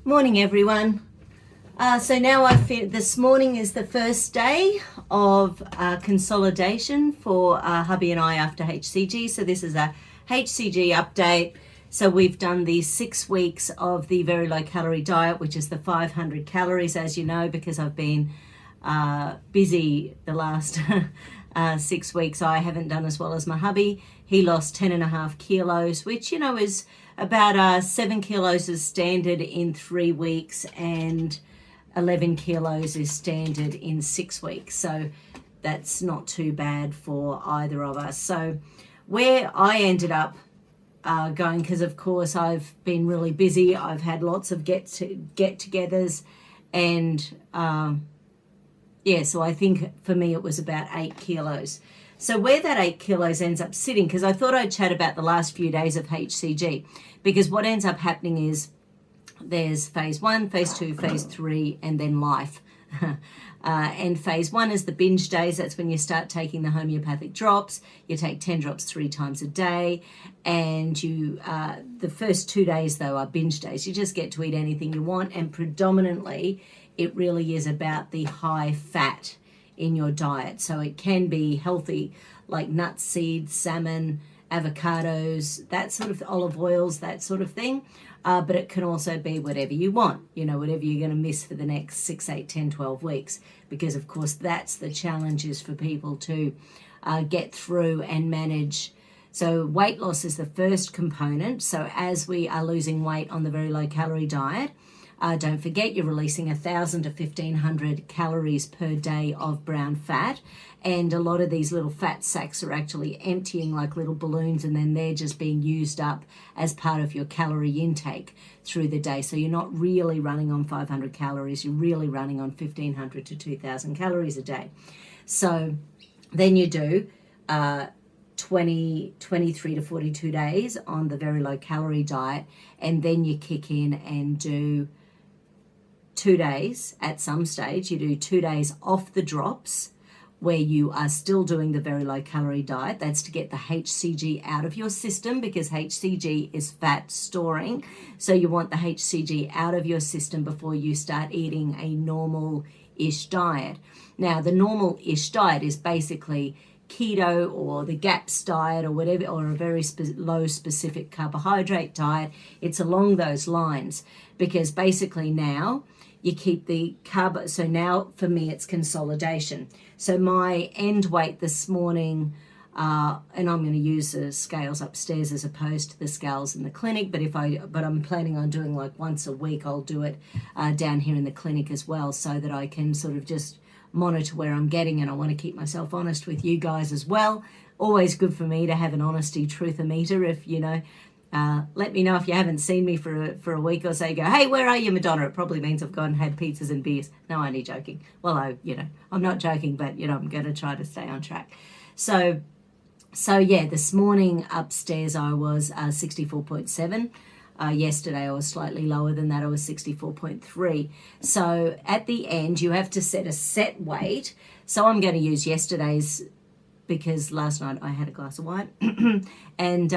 Morning, everyone. So now this morning is the first day of consolidation for hubby and I after HCG. So this is a HCG update. So we've done the 6 weeks of the very low calorie diet, which is the 500 calories, as you know, because I've been busy the last 6 weeks. I haven't done as well as my hubby. He lost 10.5 kilos, which, you know, is about 7 kilos is standard in 3 weeks, and 11 kilos is standard in 6 weeks. So that's not too bad for either of us. So where I ended up going, because of course I've been really busy, I've had lots of get-togethers, and so I think for me it was about 8 kilos. So where that 8 kilos ends up sitting, because I thought I'd chat about the last few days of HCG, because what ends up happening is there's phase 1, phase 2, phase 3, and then life. And phase 1 is the binge days. That's when you start taking the homeopathic drops. You take 10 drops 3 times a day. And you, the first 2 days, though, are binge days. You just get to eat anything you want. And predominantly, it really is about the high fat in your diet. So it can be healthy, like nuts, seeds, salmon, avocados, that sort of olive oils, that sort of thing. But it can also be whatever you want, you know, whatever you're going to miss for the next 6, 8, 10, 12 weeks. Because, of course, that's the challenge, is for people to get through and manage. So weight loss is the first component. So as we are losing weight on the very low calorie diet, don't forget you're releasing 1,000 to 1,500 calories per day of brown fat. And a lot of these little fat sacs are actually emptying like little balloons, and then they're just being used up as part of your calorie intake through the day. So you're not really running on 500 calories, you're really running on 1,500 to 2,000 calories a day. So then you do 23 to 42 days on the very low calorie diet, and then you kick in and do 2 days at some stage. You do 2 days off the drops where you are still doing the very low calorie diet. That's to get the HCG out of your system, because HCG is fat storing. So you want the HCG out of your system before you start eating a normal-ish diet. Now, the normal-ish diet is basically keto or the GAPS diet or whatever, or a very low specific carbohydrate diet. It's along those lines, because basically now you keep the carb. So now for me it's consolidation. So my end weight this morning, and I'm going to use the scales upstairs as opposed to the scales in the clinic, but I'm planning on doing like once a week. I'll do it down here in the clinic as well, so that I can sort of just monitor where I'm getting, and I want to keep myself honest with you guys as well. Always good for me to have an honesty truthometer. If you know, let me know if you haven't seen me for a week or so. Go, hey, where are you, Madonna? It probably means I've gone and had pizzas and beers. No, only joking. Well, I'm not joking, but I'm going to try to stay on track. So yeah, this morning upstairs I was 64.7. Yesterday I was slightly lower than that. I was 64.3. So at the end you have to set a set weight. So I'm going to use yesterday's, because last night I had a glass of wine. And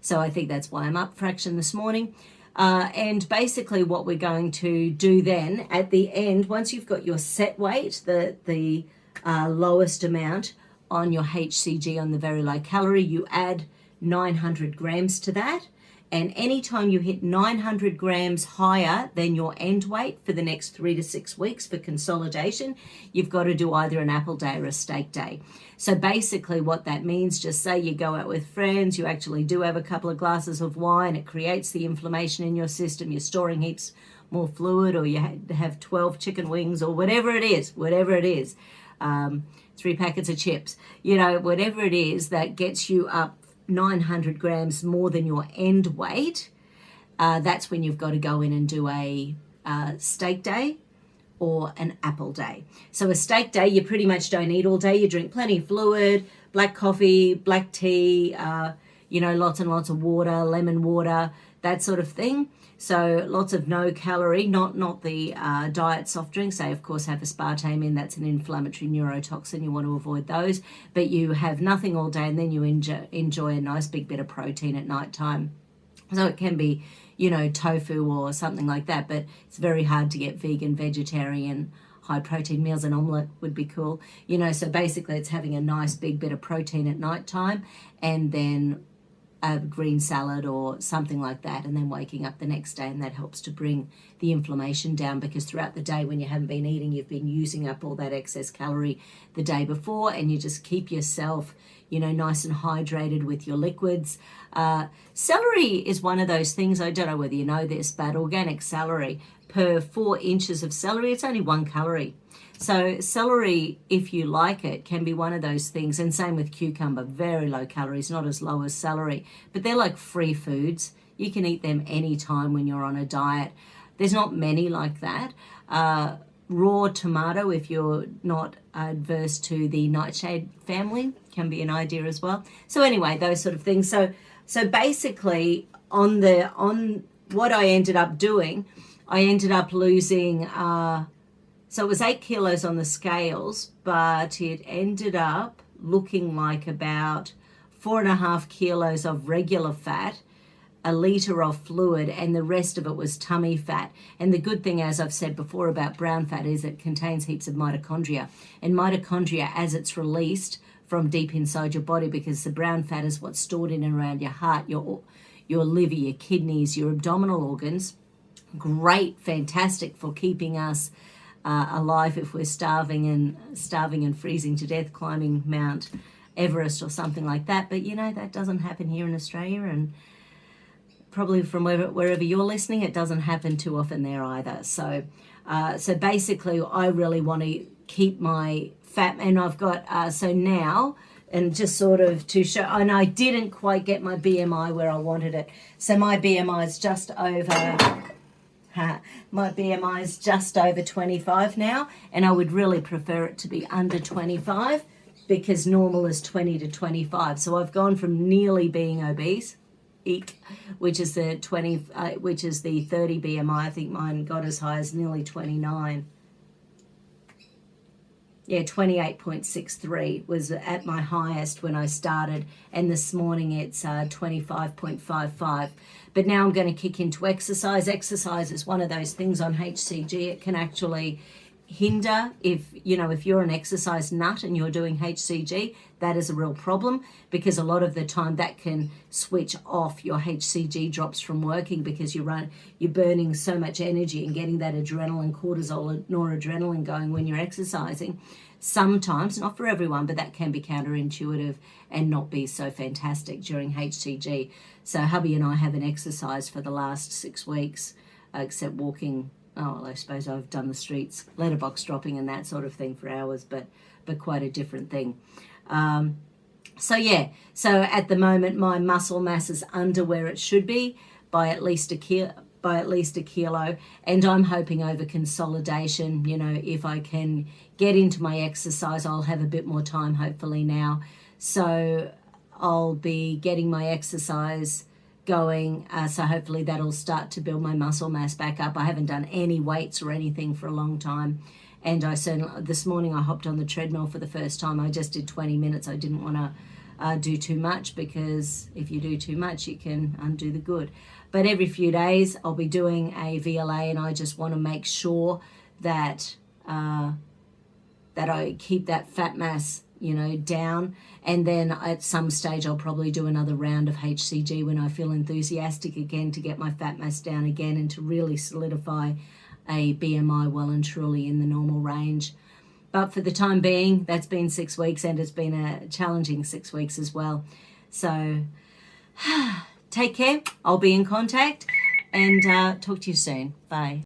so I think that's why I'm up fraction this morning. And basically what we're going to do then at the end, once you've got your set weight, the lowest amount on your HCG on the very low calorie, you add 900 grams to that. And anytime you hit 900 grams higher than your end weight for the next 3 to 6 weeks for consolidation, you've got to do either an apple day or a steak day. So basically what that means, just say you go out with friends, you actually do have a couple of glasses of wine, it creates the inflammation in your system, you're storing heaps more fluid, or you have 12 chicken wings, or whatever it is, 3 packets of chips, whatever it is that gets you up 900 grams more than your end weight, that's when you've got to go in and do a steak day or an apple day. So a steak day, you pretty much don't eat all day. You drink plenty of fluid, black coffee, black tea, lots and lots of water, lemon water, that sort of thing. So lots of no calorie, not the diet soft drinks. They, of course, have aspartame in. That's an inflammatory neurotoxin. You want to avoid those. But you have nothing all day, and then you enjoy a nice big bit of protein at night time. So it can be, tofu or something like that. But it's very hard to get vegan, vegetarian, high protein meals. An omelette would be cool. So basically it's having a nice big bit of protein at night time, and then a green salad or something like that, and then waking up the next day, and that helps to bring the inflammation down, because throughout the day when you haven't been eating, you've been using up all that excess calorie the day before, and you just keep yourself nice and hydrated with your liquids. Celery is one of those things, I don't know whether you know this, but organic celery, per 4 inches of celery, it's only 1 calorie. So celery, if you like it, can be one of those things, and same with cucumber, very low calories, not as low as celery, but they're like free foods. You can eat them anytime when you're on a diet. There's not many like that. Raw tomato, if you're not adverse to the nightshade family, can be an idea as well. So anyway, those sort of things. So basically on what I ended up doing, I ended up losing so it was 8 kilos on the scales, but it ended up looking like about 4.5 kilos of regular fat, a litre of fluid, and the rest of it was tummy fat. And the good thing, as I've said before about brown fat, is it contains heaps of mitochondria. And mitochondria, as it's released from deep inside your body, because the brown fat is what's stored in and around your heart, your liver, your kidneys, your abdominal organs. Great, fantastic for keeping us alive if we're starving and freezing to death climbing Mount Everest or something like that. But that doesn't happen here in Australia, and probably from wherever you're listening, it doesn't happen too often there either. So basically I really want to keep my fat, and I've got so now, and just sort of to show, and I didn't quite get my BMI where I wanted it. So my BMI is just over 25 now, and I would really prefer it to be under 25, because normal is 20 to 25. So I've gone from nearly being obese, which is the 30 BMI. I think mine got as high as nearly 29. Yeah, 28.63 was at my highest when I started, and this morning it's 25.55. But now I'm going to kick into exercise. Exercise is one of those things on HCG. It can actually hinder, if you're an exercise nut and you're doing HCG, that is a real problem, because a lot of the time that can switch off your HCG drops from working, because you're burning so much energy and getting that adrenaline, cortisol, noradrenaline going when you're exercising. Sometimes, not for everyone, but that can be counterintuitive and not be so fantastic during HCG. So hubby and I haven't exercised for the last 6 weeks, except walking. Oh, I suppose I've done the streets, letterbox dropping and that sort of thing for hours, but quite a different thing. So at the moment my muscle mass is under where it should be by at least a kilo, and I'm hoping over consolidation, if I can get into my exercise, I'll have a bit more time hopefully now. So I'll be getting my exercise going, so hopefully that'll start to build my muscle mass back up. I haven't done any weights or anything for a long time, and this morning I hopped on the treadmill for the first time. I just did 20 minutes. I didn't want to do too much, because if you do too much you can undo the good. But every few days I'll be doing a VLA, and I just want to make sure that I keep that fat mass down, and then at some stage I'll probably do another round of HCG when I feel enthusiastic again, to get my fat mass down again and to really solidify a BMI well and truly in the normal range. But for the time being, that's been 6 weeks, and it's been a challenging 6 weeks as well. So take care. I'll be in contact, and talk to you soon. Bye.